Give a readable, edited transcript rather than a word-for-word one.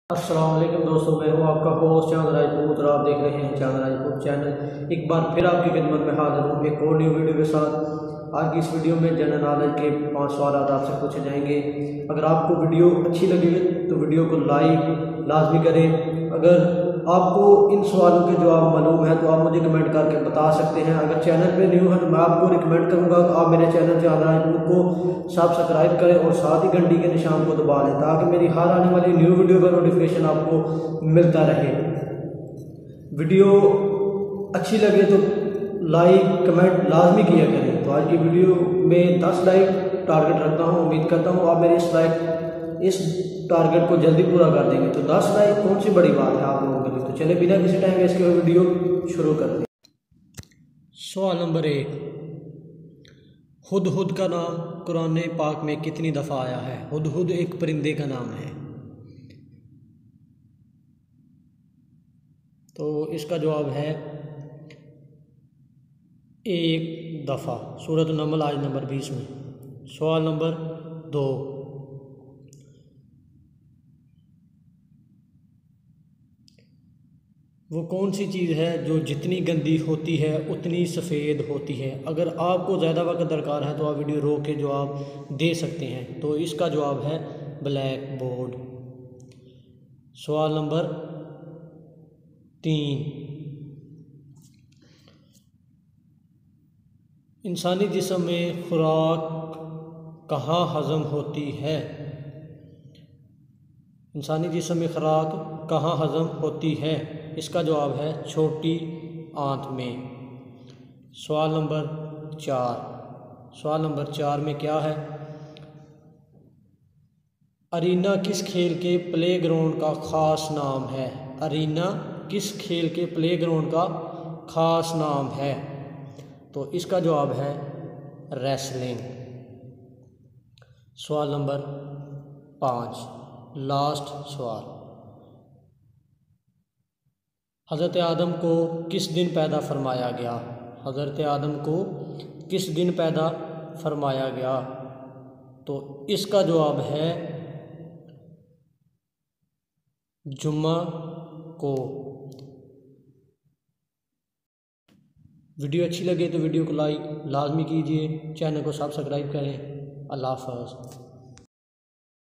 अस्सलाम वालेकुम दोस्तों, मैं हूं आपका होस्ट चांद राजपूत और आप देख रहे हैं चांद राजपूत चैनल। एक बार फिर आपकी खिदमत में हाजिर हूं एक और न्यू वीडियो के साथ। आज की इस वीडियो में जनरल नॉलेज के 5 सवाल आपसे पूछे जाएंगे। अगर आपको वीडियो अच्छी लगी तो वीडियो को लाइक लाजमी करें। अगर आपको इन सवालों के जवाब मालूम है तो आप मुझे कमेंट करके बता सकते हैं। अगर चैनल पे न्यू है तो मैं आपको रिकमेंड करूंगा कि आप मेरे चैनल चांद राजपूत को सब्सक्राइब करें और साथ ही घंटी के निशान को दबा लें ताकि मेरी हर आने वाली न्यू वीडियो का नोटिफिकेशन आपको मिलता रहे। वीडियो अच्छी लगे तो लाइक कमेंट लाजमी किया करें। तो आज की वीडियो में 10 लाइक टारगेट रखता हूँ। उम्मीद करता हूँ आप मेरे इस टारगेट को जल्दी पूरा कर देंगे। तो 10 लाइक कौन सी बड़ी बात है आप लोगों के लिए। तो चले बिना किसी टाइम वेस्ट के वीडियो शुरू करते हैं। सवाल नंबर 1, हुदहुद का नाम कुरान पाक में कितनी दफ़ा आया है? हुदहुद एक परिंदे का नाम है। तो इसका जवाब है 1 दफ़ा। सूरत नमल आयत नंबर 20 में। सवाल नंबर 2, वो कौन सी चीज़ है जो जितनी गंदी होती है उतनी सफ़ेद होती है? अगर आपको ज़्यादा वक्त दरकार है तो आप वीडियो रोक के जवाब दे सकते हैं। तो इसका जवाब है ब्लैक बोर्ड। सवाल नंबर 3, इंसानी जिस्म में खुराक कहाँ हज़म होती है? इंसानी जिस्म में खुराक कहाँ हज़म होती है? इसका जवाब है छोटी आंत में। सवाल नंबर 4 में क्या है? अरीना किस खेल के प्ले ग्राउंड का ख़ास नाम है? अरीना किस खेल के प्ले ग्राउंड का ख़ास नाम है? तो इसका जवाब है रेसलिंग। सवाल नंबर 5, लास्ट सवाल, हज़रत आदम को किस दिन पैदा फरमाया गया? हज़रत आदम को किस दिन पैदा फरमाया गया? तो इसका जवाब है जुम्मा को। वीडियो अच्छी लगे तो वीडियो को लाइक लाजमी कीजिए, चैनल को सब्सक्राइब करें। अल्लाह हाफ़िज़।